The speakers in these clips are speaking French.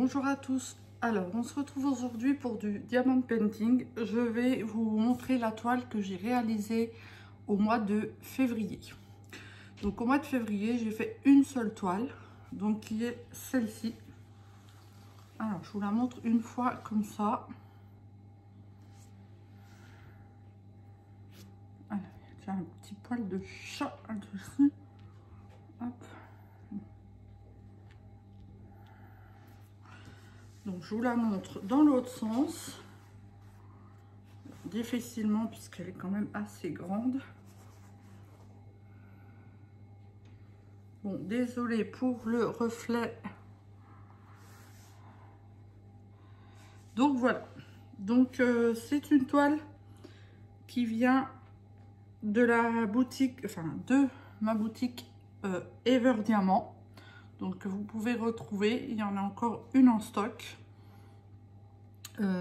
Bonjour à tous. Alors, on se retrouve aujourd'hui pour du diamond painting. Je vais vous montrer la toile que j'ai réalisée au mois de février. Donc, au mois de février, j'ai fait une seule toile, donc qui est celle-ci. Alors, je vous la montre une fois comme ça. Alors, il y a un petit poil de chat dessus. Hop. Donc, je vous la montre dans l'autre sens. Difficilement, puisqu'elle est quand même assez grande. Bon, désolé pour le reflet. Donc, voilà. Donc, c'est une toile qui vient de la boutique, enfin, de ma boutique Ever Diamant. Donc, vous pouvez retrouver, il y en a encore une en stock.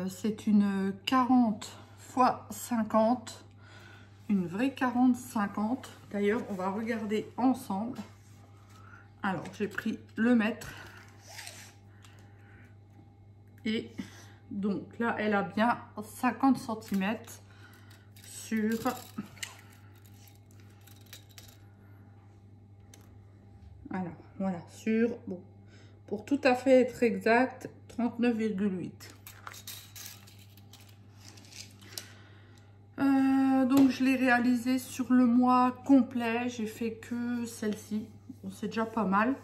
C'est une 40 x 50, une vraie 40-50. D'ailleurs, on va regarder ensemble. Alors, j'ai pris le mètre. Et donc là, elle a bien 50 cm sur... Alors, voilà, sur... Bon, pour tout à fait être exact, 39,8. Donc je l'ai réalisé sur le mois complet, j'ai fait que celle-ci, bon, c'est déjà pas mal.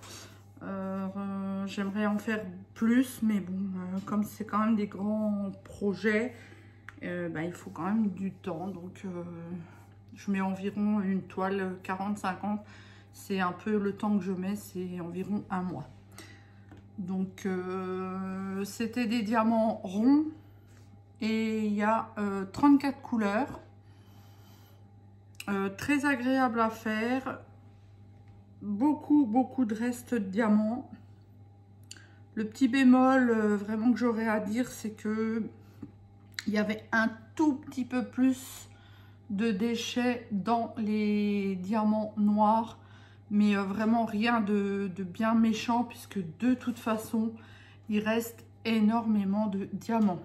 J'aimerais en faire plus, mais bon, comme c'est quand même des grands projets, il faut quand même du temps, donc je mets environ une toile 40-50, c'est un peu le temps que je mets, c'est environ un mois. Donc c'était des diamants ronds et il y a 34 couleurs. Très agréable à faire, beaucoup de restes de diamants. Le petit bémol vraiment que j'aurais à dire, c'est que il y avait un tout petit peu plus de déchets dans les diamants noirs, mais vraiment rien de bien méchant, puisque de toute façon il reste énormément de diamants.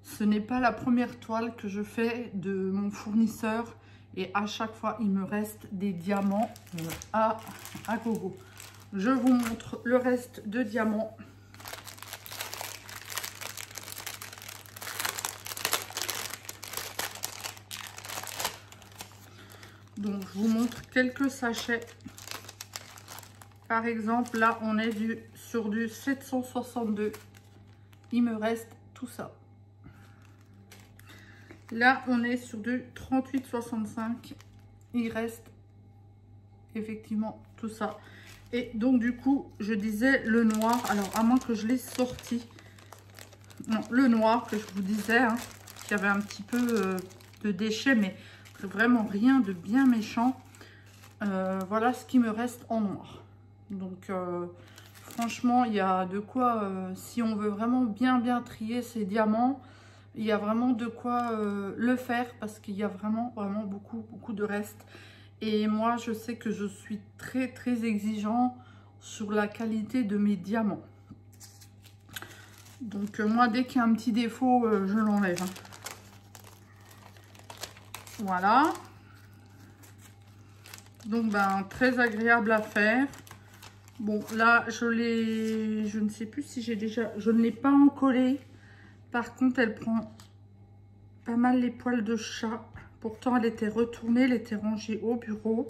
Ce n'est pas la première toile que je fais de mon fournisseur. Et à chaque fois, il me reste des diamants à gogo. Je vous montre le reste de diamants. Donc, je vous montre quelques sachets. Par exemple, là, on est sur du 762. Il me reste tout ça. Là, on est sur du 38,65. Il reste effectivement tout ça. Et donc, du coup, je disais le noir. Alors, à moins que je l'ai sorti. Non, le noir que je vous disais, hein, qui avait un petit peu de déchets, mais vraiment rien de bien méchant. Voilà ce qui me reste en noir. Donc, franchement, il y a de quoi, si on veut vraiment bien trier ces diamants, il y a vraiment de quoi le faire, parce qu'il y a vraiment beaucoup de restes. Et moi, je sais que je suis très exigeant sur la qualité de mes diamants. Donc, moi, dès qu'il y a un petit défaut, je l'enlève. Voilà. Donc, très agréable à faire. Bon, là, je ne sais plus si j'ai déjà... Je ne l'ai pas encollée. Par contre, elle prend pas mal les poils de chat. Pourtant, elle était retournée, elle était rangée au bureau.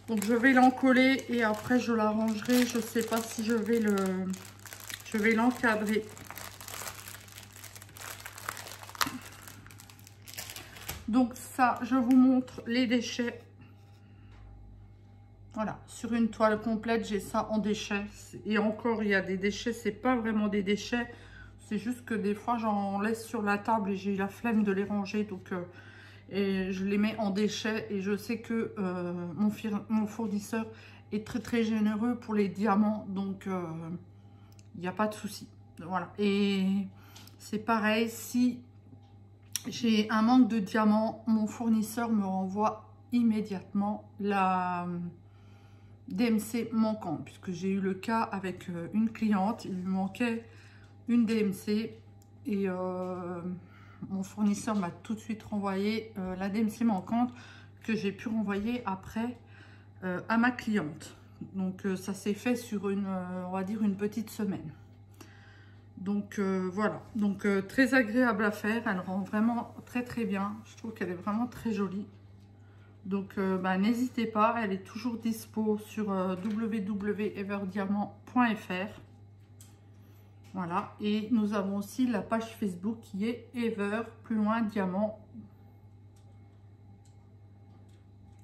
Donc, je vais l'encoller et après, je la rangerai. Je ne sais pas si je vais l'encadrer. Donc, ça, je vous montre les déchets. Voilà, sur une toile complète, j'ai ça en déchets. Et encore, il y a des déchets, c'est pas vraiment des déchets. C'est juste que des fois, j'en laisse sur la table et j'ai la flemme de les ranger. Donc, et je les mets en déchets. Et je sais que mon fournisseur est très généreux pour les diamants. Donc, il n'y a pas de souci. Voilà. Et c'est pareil, si j'ai un manque de diamants, mon fournisseur me renvoie immédiatement DMC manquante, puisque j'ai eu le cas avec une cliente, il lui manquait une DMC et mon fournisseur m'a tout de suite renvoyé la DMC manquante que j'ai pu renvoyer après à ma cliente. Donc ça s'est fait sur on va dire une petite semaine. Donc voilà, donc très agréable à faire, elle rend vraiment très très bien, je trouve qu'elle est vraiment très jolie. Donc bah, n'hésitez pas, elle est toujours dispo sur www.everdiamant.fr. Voilà, et nous avons aussi la page Facebook qui est Ever plus loin diamant,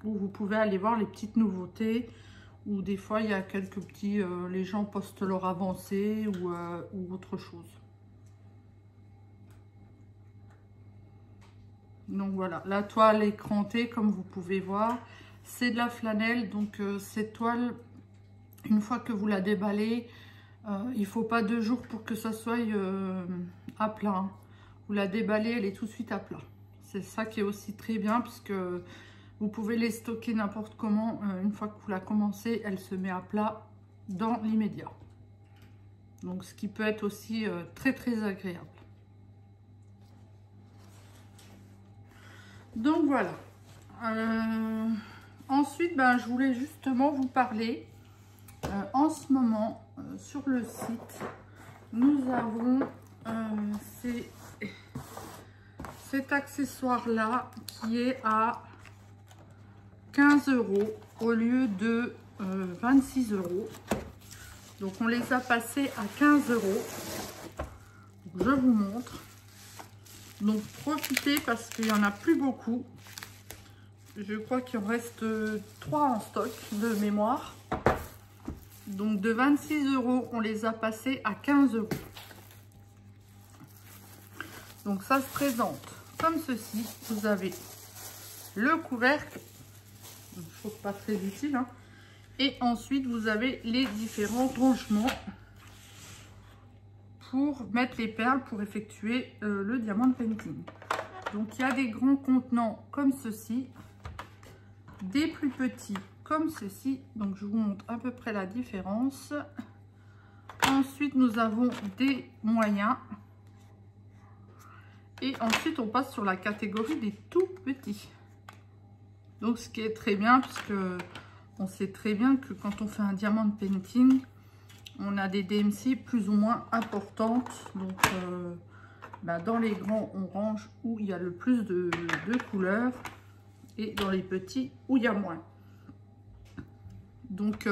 où vous pouvez aller voir les petites nouveautés, ou des fois il y a quelques petits, les gens postent leur avancée ou autre chose. Donc voilà, la toile est crantée comme vous pouvez voir, c'est de la flanelle, donc cette toile, une fois que vous la déballez, il ne faut pas 2 jours pour que ça soit à plat. Vous la déballez, elle est tout de suite à plat. C'est ça qui est aussi très bien, puisque vous pouvez les stocker n'importe comment. Une fois que vous la commencez, elle se met à plat dans l'immédiat. Donc ce qui peut être aussi très très agréable. Donc voilà. Ensuite, ben, je voulais justement vous parler. En ce moment, sur le site, nous avons cet accessoire-là qui est à 15 € au lieu de 26 €. Donc, on les a passés à 15 €. Je vous montre. Donc, profitez parce qu'il n'y en a plus beaucoup. Je crois qu'il en reste 3 en stock de mémoire. Donc de 26 €, on les a passés à 15 €. Donc ça se présente comme ceci. Vous avez le couvercle, chose pas très utile, hein. Et ensuite vous avez les différents rangements pour mettre les perles pour effectuer le diamant painting. Donc il y a des grands contenants comme ceci, des plus petits comme ceci, donc je vous montre à peu près la différence. Ensuite nous avons des moyens et ensuite on passe sur la catégorie des tout petits. Donc ce qui est très bien, puisque on sait très bien que quand on fait un diamant painting, on a des DMC plus ou moins importantes. Donc bah, dans les grands on range où il y a le plus de couleurs et dans les petits où il y a moins. Donc,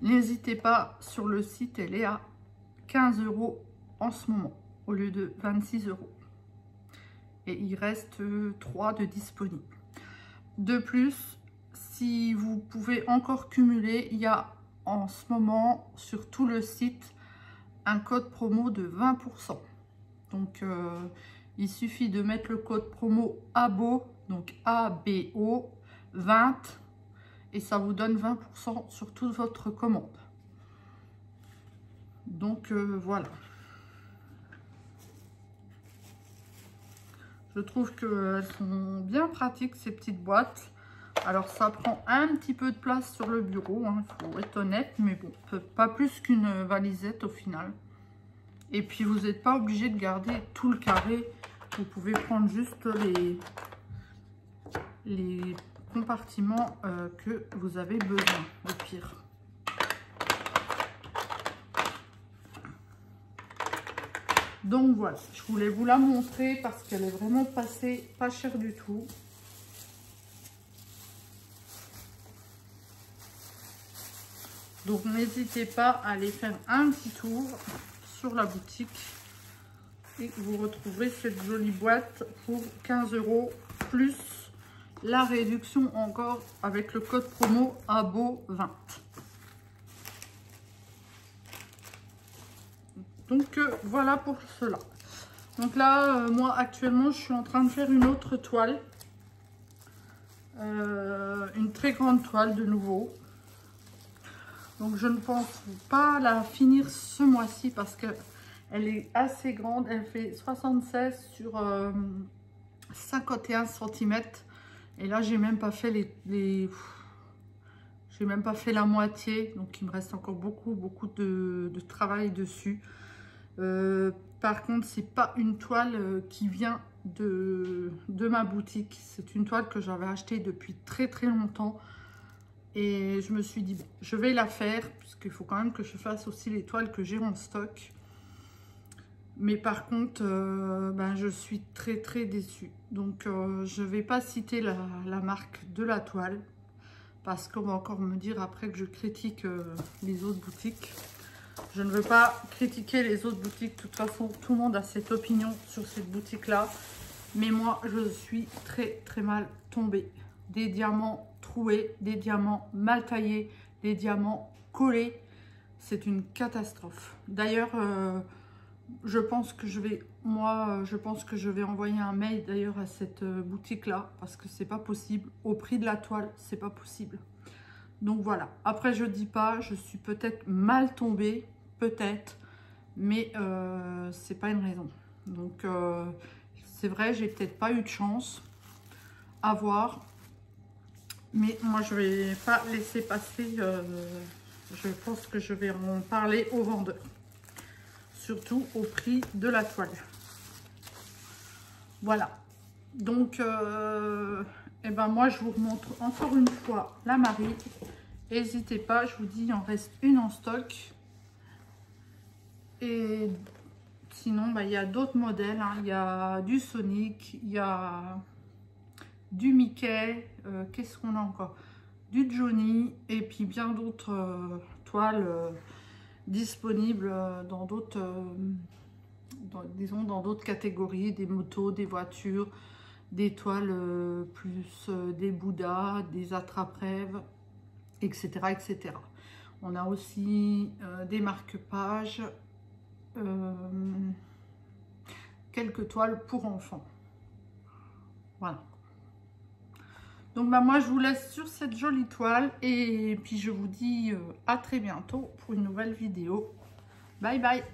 n'hésitez pas, sur le site, elle est à 15 € en ce moment, au lieu de 26 €. Et il reste 3 de disponibles. De plus, si vous pouvez encore cumuler, il y a en ce moment, sur tout le site, un code promo de 20%. Donc, il suffit de mettre le code promo ABO, donc ABO 20. Et ça vous donne 20% sur toute votre commande. Donc voilà. Je trouve qu'elles sont bien pratiques, ces petites boîtes. Alors ça prend un petit peu de place sur le bureau, hein, faut être honnête, mais bon, pas plus qu'une valisette au final. Et puis vous n'êtes pas obligé de garder tout le carré. Vous pouvez prendre juste les compartiments que vous avez besoin, au pire. Donc voilà, je voulais vous la montrer parce qu'elle est vraiment passée pas cher du tout. Donc n'hésitez pas à aller faire un petit tour sur la boutique et vous retrouverez cette jolie boîte pour 15 € plus la réduction encore avec le code promo ABO20. Donc voilà pour cela. Donc là, moi actuellement, je suis en train de faire une autre toile. Une très grande toile de nouveau. Donc je ne pense pas la finir ce mois-ci parce que elle est assez grande. Elle fait 76 sur 51 cm. Et là, j'ai même pas fait les... J'ai même pas fait la moitié, donc il me reste encore beaucoup de travail dessus. Par contre, c'est pas une toile qui vient de ma boutique. C'est une toile que j'avais achetée depuis très longtemps. Et je me suis dit, bon, je vais la faire, puisqu'il faut quand même que je fasse aussi les toiles que j'ai en stock. Mais par contre, ben, je suis très déçue. Donc, je ne vais pas citer la marque de la toile, parce qu'on va encore me dire après que je critique les autres boutiques. Je ne veux pas critiquer les autres boutiques. De toute façon, tout le monde a cette opinion sur cette boutique-là. Mais moi, je suis très mal tombée. Des diamants troués, des diamants mal taillés, des diamants collés. C'est une catastrophe. D'ailleurs, je pense que je vais envoyer un mail d'ailleurs à cette boutique-là, parce que c'est pas possible. Au prix de la toile, c'est pas possible. Donc voilà. Après, je dis pas, je suis peut-être mal tombée, peut-être, mais c'est pas une raison. Donc c'est vrai, j'ai peut-être pas eu de chance à voir. Mais moi, je vais pas laisser passer. Je pense que je vais en parler aux vendeurs. Surtout au prix de la toile. Voilà. Donc, eh ben moi, je vous remontre encore une fois la Marie. N'hésitez pas, je vous dis, il en reste une en stock. Et sinon, bah, il y a d'autres modèles. Hein. Il y a du Sonic, il y a du Mickey, qu'est-ce qu'on a encore? Du Johnny, et puis bien d'autres toiles disponibles dans d'autres, disons dans d'autres catégories, des motos, des voitures, des toiles plus des Bouddhas, des attrape-rêves, etc., etc. On a aussi des marque-pages, quelques toiles pour enfants. Voilà. Donc bah, moi je vous laisse sur cette jolie toile et puis je vous dis à très bientôt pour une nouvelle vidéo. Bye bye.